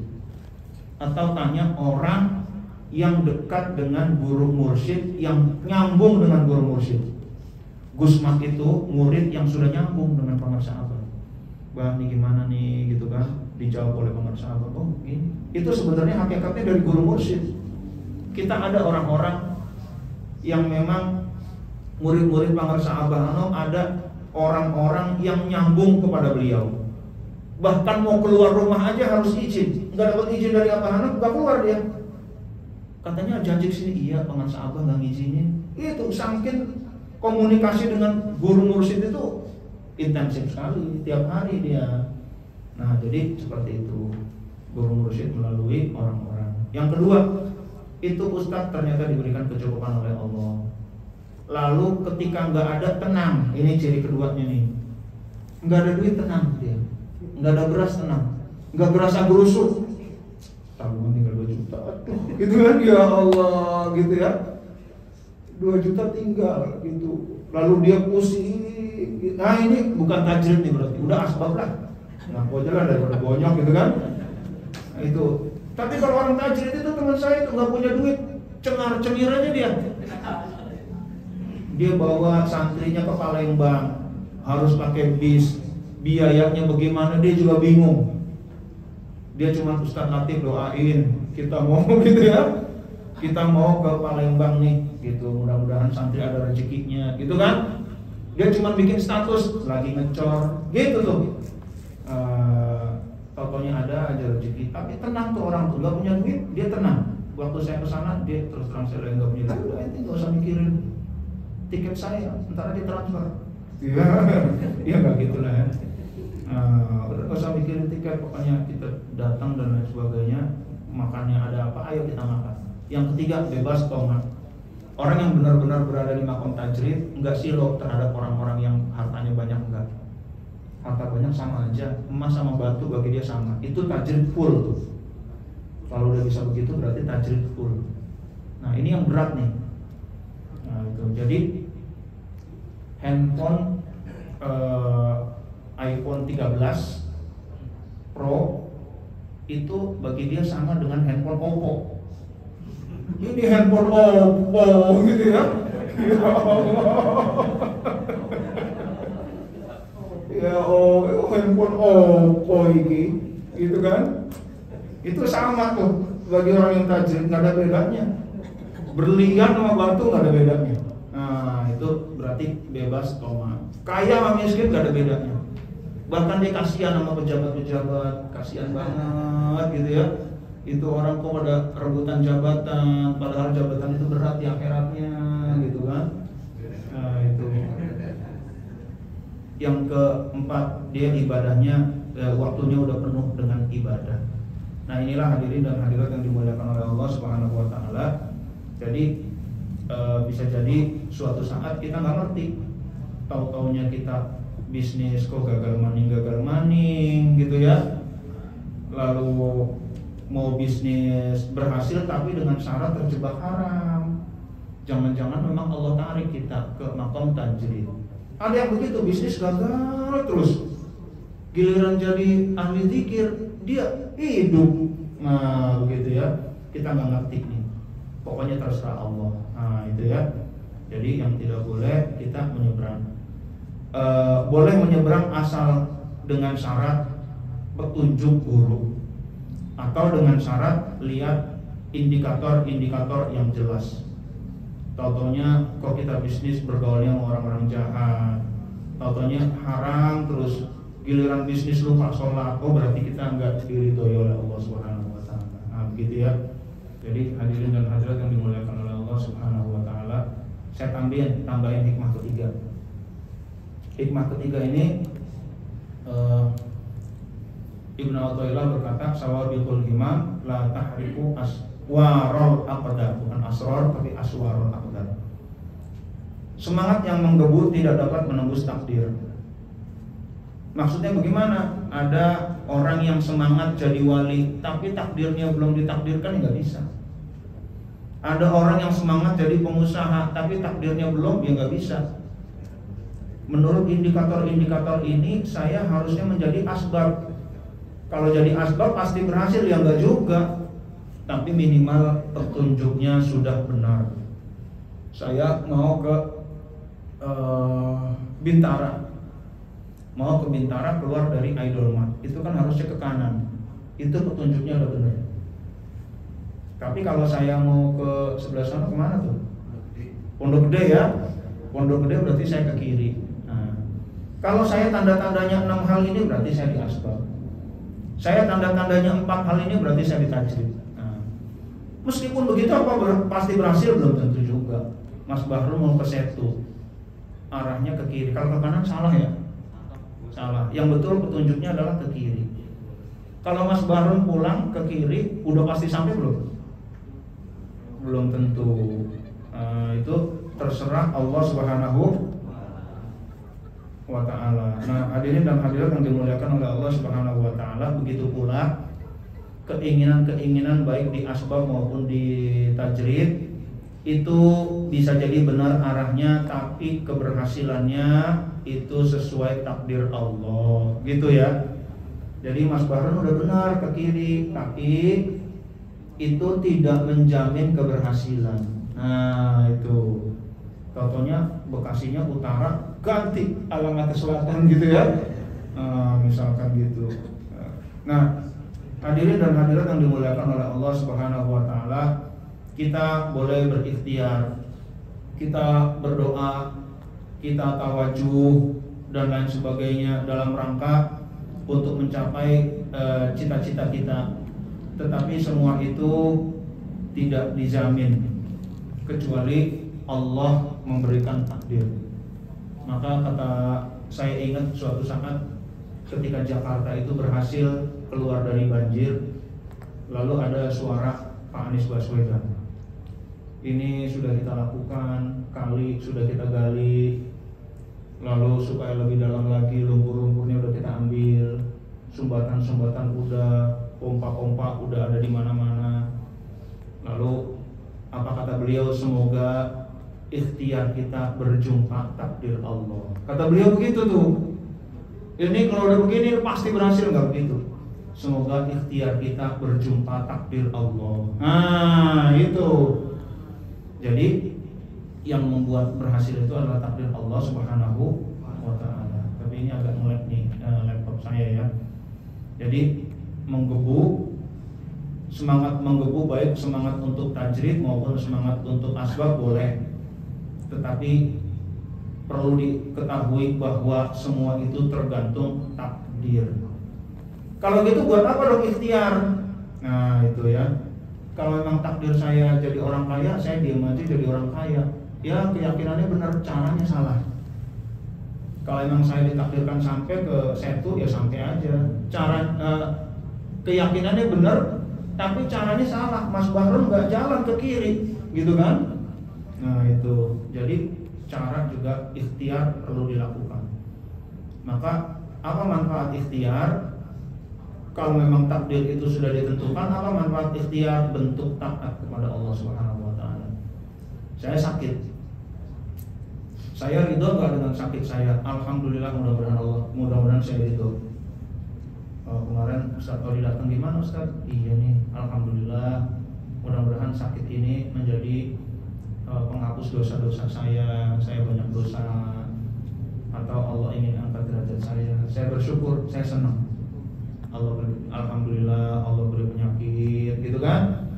atau tanya orang yang dekat dengan guru mursyid, yang nyambung dengan guru mursyid. Gusmat itu murid yang sudah nyambung dengan pengarsaabah. Bah, ini gimana nih gitu kan? Dijawab oleh pengarsaabah. Oh, gini. Itu sebenarnya hakikatnya dari guru mursyid. Kita ada orang-orang yang memang murid-murid pengarsaabah, ada orang-orang yang nyambung kepada beliau. Bahkan mau keluar rumah aja harus izin. Enggak dapat izin dari Abah Hanaf, enggak keluar dia. Katanya janji sini, iya pengarsa abah nggak ngizinin. Itu saking komunikasi dengan guru mursyid itu intensif sekali, tiap hari dia. Nah jadi seperti itu guru mursyid melalui orang-orang. Yang kedua, itu ustadz ternyata diberikan kecukupan oleh Allah. Lalu ketika nggak ada, tenang. Ini ciri keduanya nih. Nggak ada duit, tenang dia. Nggak ada beras, tenang. Nggak berasa gerusuk, tabungan tinggal 2 juta, gitu kan, ya Allah, gitu ya, 2 juta tinggal, gitu. Lalu dia pusing. Nah ini bukan tajrid nih berarti, udah asbab lah. Ngaku aja lah daripada bonyok gitu kan. Nah, itu. Tapi kalau orang tajrid itu teman saya itu nggak punya duit, cengar-cengir aja dia. Dia bawa santrinya ke Palembang, harus pakai bis, biayanya bagaimana dia juga bingung. Dia cuma Ustaz Latif doain, kita mau gitu ya, kita mau ke Palembang nih, gitu. Mudah-mudahan santri ada rezekinya, gitu kan. Dia cuma bikin status lagi ngecor, gitu tuh. Tokonya ada aja rezeki, tapi tenang tuh orang tuh, nggak punya duit, dia tenang. Waktu saya kesana, dia terus terang saya nggak punya duit, udah nggak usah mikirin tiket saya, ntar aja transfer. Iya, iya nggak gitulah ya. Udah gak usah mikirin tiket, pokoknya kita datang dan lain sebagainya. Makannya ada apa, ayo kita makan. Yang ketiga, bebas tomat. Orang yang benar-benar berada di makom tajrid enggak silo terhadap orang-orang yang hartanya banyak, enggak. Harta banyak sama aja, emas sama batu bagi dia sama. Itu tajrid full tuh. Kalau udah bisa begitu berarti tajrid full. Nah ini yang berat nih. Nah itu, jadi handphone iPhone 13 Pro itu bagi dia sama dengan handphone Oppo. Ini handphone Oppo gitu ya. Ya Allah. Ya handphone Oppo ini, gitu kan? Itu sama tuh bagi orang yang tajrid, nggak ada bedanya. Berlian sama batu nggak ada bedanya. Nah itu berarti bebas tomat. Kaya sama miskin nggak ada bedanya. Bahkan dia kasihan sama pejabat-pejabat, kasihan banget gitu ya. Itu orang kok pada rebutan jabatan, padahal jabatan itu berat di akhiratnya gitu kan. Itu. Yang keempat, dia ibadahnya waktunya udah penuh dengan ibadah. Nah, inilah hadirin dan hadirat yang dimuliakan oleh Allah Subhanahu wa taala. Jadi bisa jadi suatu saat kita nggak ngerti, tahu-taunya kita bisnis kok gagal maning gitu ya. Lalu mau bisnis berhasil tapi dengan syarat terjebak haram. Jangan-jangan memang Allah tarik kita ke makom tajrid. Ada yang begitu, bisnis gagal terus, giliran jadi ahli zikir dia hidup. Nah begitu ya, kita nggak ngerti nih. Pokoknya terserah Allah. Nah itu ya. Jadi yang tidak boleh kita menyeberang. Boleh menyeberang asal dengan syarat petunjuk guru atau dengan syarat lihat indikator-indikator yang jelas. Tautonya kok kita bisnis bergaulnya sama orang-orang jahat, tautonya haram terus, giliran bisnis lupa sholat, oh berarti kita nggak diridhoi oleh Allah Subhanahu wa taala. Nah begitu ya. Jadi hadirin dan hadirat yang dimuliakan oleh Allah Subhanahu wa taala, saya tambahin hikmah ketiga. Hikmah ketiga ini Ibnu Athaillah berkata, sawabiqul himam la tahriku aswarul aqdar, bukan asror tapi aswarul aqdar. Semangat yang menggebu tidak dapat menembus takdir. Maksudnya bagaimana? Ada orang yang semangat jadi wali tapi takdirnya belum ditakdirkan, nggak bisa. Ada orang yang semangat jadi pengusaha tapi takdirnya belum, ya nggak bisa. Menurut indikator-indikator ini saya harusnya menjadi asbab. Kalau jadi asbab pasti berhasil, ya enggak juga. Tapi minimal petunjuknya sudah benar. Saya mau ke Bintara. Mau ke Bintara keluar dari Idolmart. Itu kan harusnya ke kanan. Itu petunjuknya udah benar. Tapi kalau saya mau ke sebelah sana, kemana tuh? Pondok Gede ya. Pondok Gede berarti saya ke kiri. Nah, kalau saya tanda-tandanya 6 hal ini berarti saya di asbab. Saya tanda-tandanya 4 hal ini berarti saya di tajrid. Nah, meskipun begitu apa pasti berhasil? Belum tentu juga. Mas Bahru mau ke Setu, arahnya ke kiri. Kalau ke kanan salah ya? Salah. Yang betul petunjuknya adalah ke kiri. Kalau Mas Bahru pulang ke kiri, udah pasti sampai belum? Belum tentu. Itu terserah Allah Subhanahu wa ta'ala. Nah, hadirin dan hadirat yang dimuliakan oleh Allah Subhanahu wa ta'ala, begitu pula keinginan-keinginan baik di asbab maupun di tajrid itu bisa jadi benar arahnya, tapi keberhasilannya itu sesuai takdir Allah, gitu ya. Jadi Mas Bahrun udah benar ke kiri, tapi itu tidak menjamin keberhasilan. Nah itu, contohnya Bekasinya utara, ganti alamat ke selatan gitu ya. Misalkan gitu. Nah, hadirin dan hadirat yang dimuliakan oleh Allah Subhanahu wa taala, kita boleh berikhtiar, kita berdoa, kita tawajuh dan lain sebagainya dalam rangka untuk mencapai cita-cita kita. Tetapi semua itu tidak dijamin kecuali Allah memberikan takdir. Maka kata saya ingat suatu saat ketika Jakarta itu berhasil keluar dari banjir, lalu ada suara Pak Anies Baswedan, ini sudah kita lakukan, kali sudah kita gali, lalu supaya lebih dalam lagi lumpur-lumpurnya udah kita ambil, sumbatan-sumbatan udah, pompa-pompa udah ada di mana-mana. Lalu apa kata beliau? Semoga ikhtiar kita berjumpa takdir Allah. Kata beliau begitu tuh. Ini kalau udah begini pasti berhasil, nggak begitu? Semoga ikhtiar kita berjumpa takdir Allah. Nah itu. Jadi yang membuat berhasil itu adalah takdir Allah Subhanahu wa ta'ala. Tapi ini agak nge-lag nih laptop saya ya. Jadi menggebu, semangat menggebu baik semangat untuk tajrid maupun semangat untuk asbab boleh. Tetapi perlu diketahui bahwa semua itu tergantung takdir. Kalau gitu buat apa dong ikhtiar? Nah itu ya. Kalau memang takdir saya jadi orang kaya, saya diam aja jadi orang kaya. ya keyakinannya benar, caranya salah. Kalau emang saya ditakdirkan sampai ke Setu, ya sampai aja. Keyakinannya benar, tapi caranya salah. Mas Bahrun nggak jalan ke kiri, gitu kan? Nah itu, jadi cara juga ikhtiar perlu dilakukan. Maka apa manfaat ikhtiar? Kalau memang takdir itu sudah ditentukan, apa manfaat ikhtiar? Bentuk taat kepada Allah Subhanahu wa taala. Saya sakit, saya ridho nggak dengan sakit saya? Alhamdulillah, mudah-mudahan saya ridho. Kemarin Ustaz Tori datang, gimana Ustaz? Iya nih, alhamdulillah, mudah-mudahan sakit ini menjadi penghapus dosa-dosa saya banyak dosa, atau Allah ingin angkat derajat saya bersyukur, saya senang. Alhamdulillah, Allah beri penyakit, gitu kan?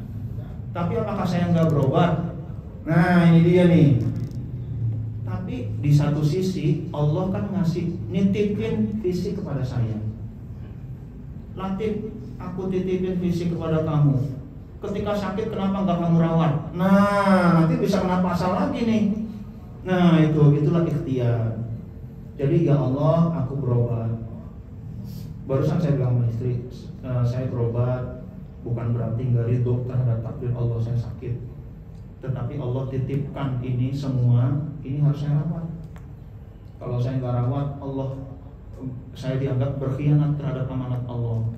Tapi apakah saya nggak berobat? Nah ini dia nih. Tapi di satu sisi Allah kan ngasih, nitipin fisik kepada saya. Latif, aku titipin fisik kepada kamu. Ketika sakit kenapa nggak kamu rawat? Nah nanti bisa kena pasal lagi nih. Nah itulah ikhtiar. Jadi ya Allah, aku berobat. Barusan saya bilang sama istri, saya berobat bukan berarti nggak ridho terhadap takdir Allah saya sakit, tetapi Allah titipkan ini semua, ini harus saya rawat. Kalau saya nggak rawat, saya dianggap berkhianat terhadap amanat Allah.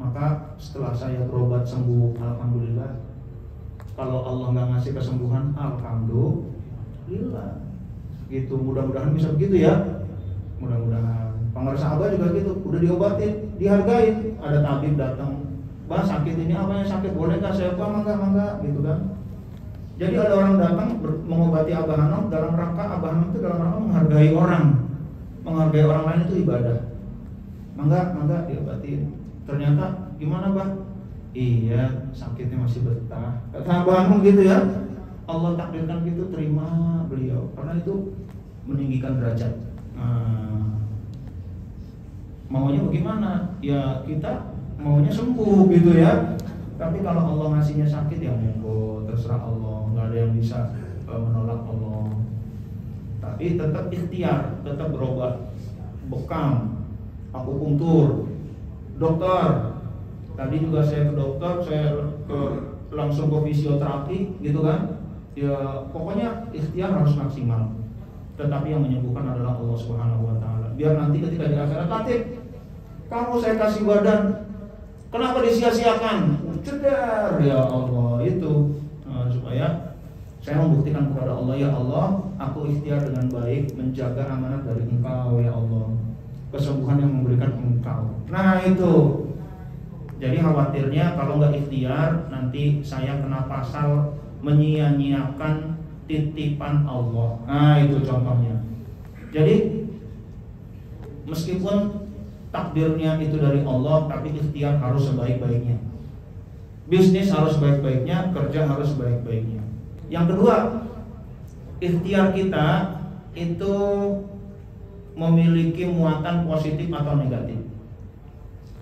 Maka setelah saya berobat sembuh, alhamdulillah. Kalau Allah nggak ngasih kesembuhan, alhamdulillah. Gitu, mudah-mudahan bisa begitu ya. Mudah-mudahan. Pengaruh sahabat juga gitu, udah diobatin, dihargain. Ada tabib datang, bah sakit ini apanya sakit, boleh nggak saya mangga, gitu kan. Jadi ada orang datang mengobati Abah Hanum dalam rangka, Abah Hanum itu dalam rangka menghargai orang lain itu ibadah. Mangga diobatin. Ternyata gimana bah? Iya, sakitnya masih betah. Kata Abah Hanum gitu ya. Allah takdirkan gitu, terima beliau, karena itu meninggikan derajat. Maunya bagaimana? Ya kita maunya sembuh gitu ya. Tapi kalau Allah ngasihnya sakit, ya monggo, terserah Allah, nggak ada yang bisa menolak Allah. Tapi tetap ikhtiar, tetap berobat, bekam, akupunktur, dokter. Tadi juga saya ke dokter, saya langsung ke fisioterapi, gitu kan? Ya pokoknya ikhtiar harus maksimal. Tetapi yang menyembuhkan adalah Allah Subhanahu wa taala. Biar nanti ketika di akhirat, Latif, kamu saya kasih badan, kenapa disia-siakan? Cedar ya Allah itu. Supaya saya membuktikan kepada Allah, ya Allah, aku ikhtiar dengan baik menjaga amanat dari Engkau ya Allah. Kesembuhan yang memberikan Engkau. Nah itu. Jadi khawatirnya kalau nggak ikhtiar, nanti saya kena pasal menyia-nyiakan titipan Allah. Nah itu contohnya. Jadi meskipun takdirnya itu dari Allah, tapi ikhtiar harus sebaik-baiknya. Bisnis harus sebaik-baiknya, kerja harus sebaik-baiknya. Yang kedua, ikhtiar kita itu memiliki muatan positif atau negatif.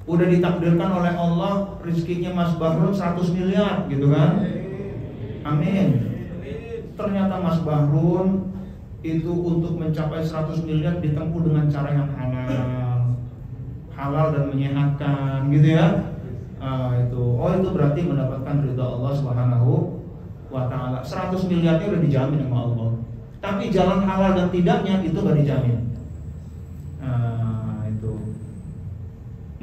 Udah ditakdirkan oleh Allah rezekinya Mas Bahrun 100 miliar gitu kan. Amin. Ternyata Mas Bahrun itu untuk mencapai 100 miliar ditempuh dengan cara yang halal dan menyehatkan gitu ya. Itu berarti mendapatkan ridha Allah Subhanahu wa taala. 100 miliarnya udah dijamin sama Allah. Tapi jalan halal dan tidaknya itu gak dijamin.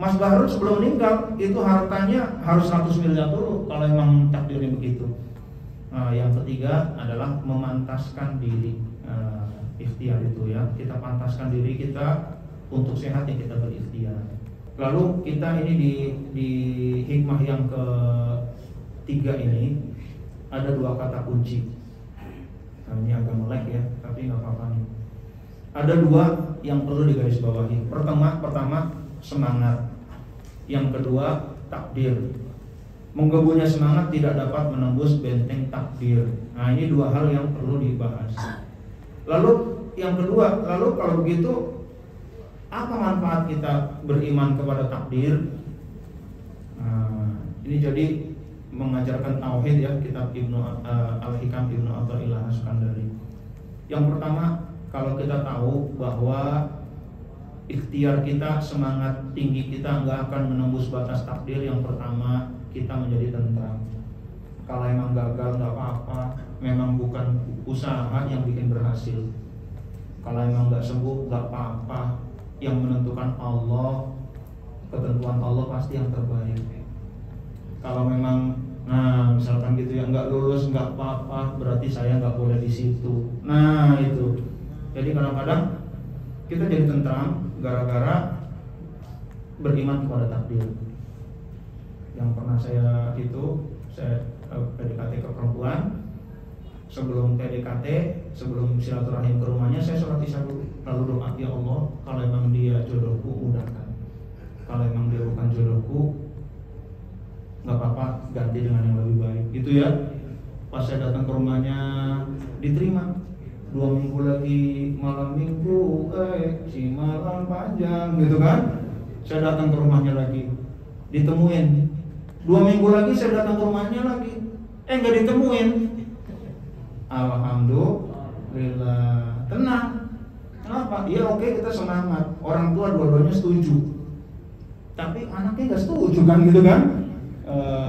Mas Bahrun sebelum meninggal itu hartanya harus 100 miliar dulu kalau memang takdirnya begitu. Yang ketiga adalah memantaskan diri, ikhtiar itu ya. Kita pantaskan diri kita untuk sehat, ya kita berikhtiar. Lalu kita ini di hikmah yang ketiga ini ada dua kata kunci. Ini agak melek ya, tapi nggak apa-apa nih. Ada dua yang perlu digarisbawahi. Pertama semangat. Yang kedua takdir. Menggebunya semangat tidak dapat menembus benteng takdir. Nah ini dua hal yang perlu dibahas. Lalu yang kedua, kalau begitu apa manfaat kita beriman kepada takdir? Ini jadi mengajarkan tauhid ya, kitab Al-Hikam Ibnu Athaillah As-Sakandari. Yang pertama, kalau kita tahu bahwa ikhtiar kita, semangat tinggi kita nggak akan menembus batas takdir, yang pertama kita menjadi tentram. Kalau emang gagal nggak apa-apa, memang bukan usaha yang bikin berhasil. Kalau emang nggak sembuh nggak apa-apa, yang menentukan Allah, ketentuan Allah pasti yang terbaik. Kalau memang, nah misalkan gitu ya, nggak lulus nggak apa-apa, berarti saya nggak boleh di situ. Nah itu. Jadi kadang-kadang kita jadi tentram gara-gara beriman kepada takdir. Yang pernah saya PDKT ke perempuan, sebelum PDKT, sebelum silaturahim ke rumahnya, saya sholat isya dulu, lalu doa, ya Allah, kalau emang dia jodohku mudahkan, kalau emang dia bukan jodohku nggak apa-apa, ganti dengan yang lebih baik, gitu ya. Pas saya datang ke rumahnya, diterima. 2 minggu lagi malam minggu, si malam panjang, gitu kan. Saya datang ke rumahnya lagi, ditemuin. 2 minggu lagi saya datang ke rumahnya lagi, nggak ditemuin. Alhamdulillah, tenang. Kenapa? Ya oke, kita semangat. Orang tua dua-duanya setuju, tapi anaknya nggak setuju kan, gitu kan.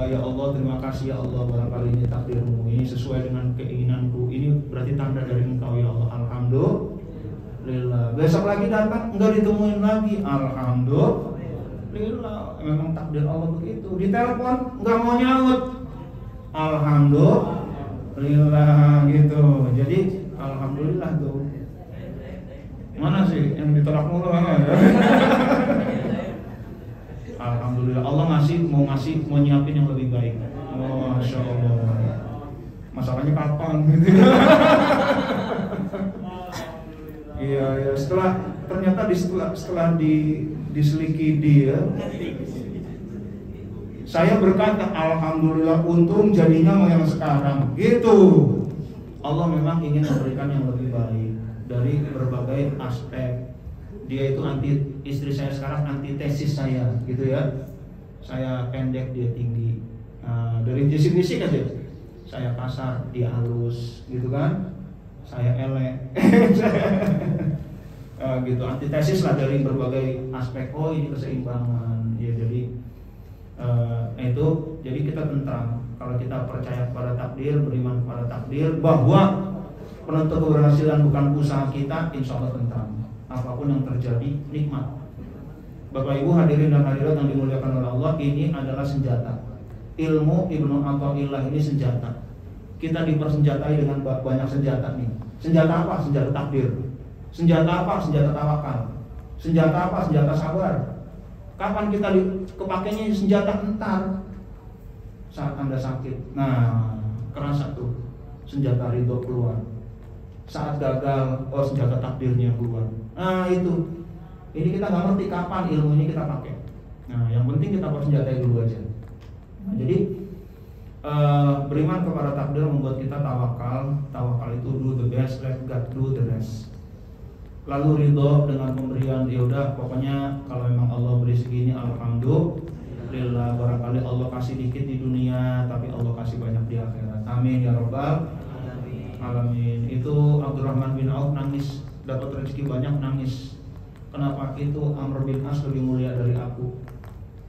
Ya Allah, terima kasih ya Allah, barangkali ini takdirmu, ini sesuai dengan keinginanku, ini berarti tanda dari Engkau ya Allah. Alhamdulillah. Besok lagi datang, nggak ditemuin lagi. Alhamdulillah, memang takdir Allah begitu. Ditelepon nggak mau nyaut. Alhamdulillah, gitu. Jadi alhamdulillah tuh. Mana sih yang ditolak mulu ya? Alhamdulillah, Allah mau nyiapin yang lebih baik. Oh, Masya Allah. Masalahnya kapan gitu? Iya, ternyata setelah diseliki dia, saya berkata alhamdulillah, untung jadinya mau yang sekarang. Gitu. Allah memang ingin memberikan yang lebih baik dari berbagai aspek. Dia itu istri saya sekarang antitesis saya, gitu ya. Saya pendek, dia tinggi. Dari sisi fisik aja, saya kasar, dia halus, gitu kan. Saya elek, gitu. Antitesis lah dari berbagai aspek. Oh, ini keseimbangan. Ya, jadi itu. Jadi kita tentram kalau kita percaya kepada takdir, beriman kepada takdir, bahwa penentu keberhasilan bukan usaha kita, insya Allah tentram. Apapun yang terjadi, nikmat. Bapak Ibu hadirin dan hadirat yang dimuliakan oleh Allah, ini adalah senjata. Ilmu Ibnu Athaillah ini senjata. Kita dipersenjatai dengan banyak senjata nih. Senjata apa? Senjata takdir. Senjata apa? Senjata tawakal. Senjata apa? Senjata sabar. Kapan kita kepakainya senjata? Entar saat Anda sakit. Nah, kerasa tuh senjata ridho keluar. Saat gagal, oh senjata takdirnya keluar. Nah itu, ini kita nggak ngerti kapan ilmu ini kita pakai. Nah yang penting kita persenjatai dulu aja. Nah, jadi beriman kepada takdir membuat kita tawakal. Tawakal itu do the best, let God do the rest. Lalu ridho dengan pemberian, ya udah pokoknya kalau memang Allah beri segini, alhamdulillah. Barangkali Allah kasih dikit di dunia, tapi Allah kasih banyak di akhirat. Amin ya rabbal alamin. Itu Abdurrahman bin Auf nangis, dapat rezeki banyak, nangis. Kenapa? Itu Amr bin As lebih mulia dari aku.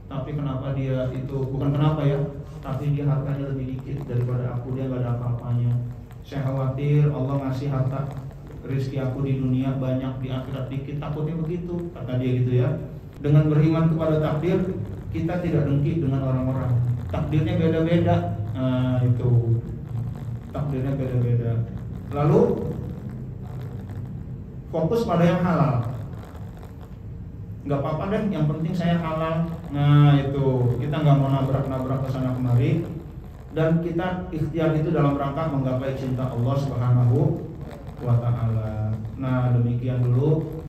Tapi kenapa dia itu, bukan kenapa ya, tapi dia hartanya lebih dikit daripada aku, dia gak ada apa-apanya. Saya khawatir Allah ngasih harta rezeki aku di dunia banyak, di akhirat dikit, takutnya begitu, kata dia gitu ya. Dengan beriman kepada takdir, kita tidak dengki dengan orang-orang. Takdirnya beda-beda. Nah itu, takdirnya beda-beda. Lalu fokus pada yang halal. Nggak apa-apa deh, yang penting saya halal. Nah itu, kita nggak mau nabrak-nabrak kesana kemari. Dan kita ikhtiar itu dalam rangka menggapai cinta Allah Subhanahu wa ta'ala. Nah demikian dulu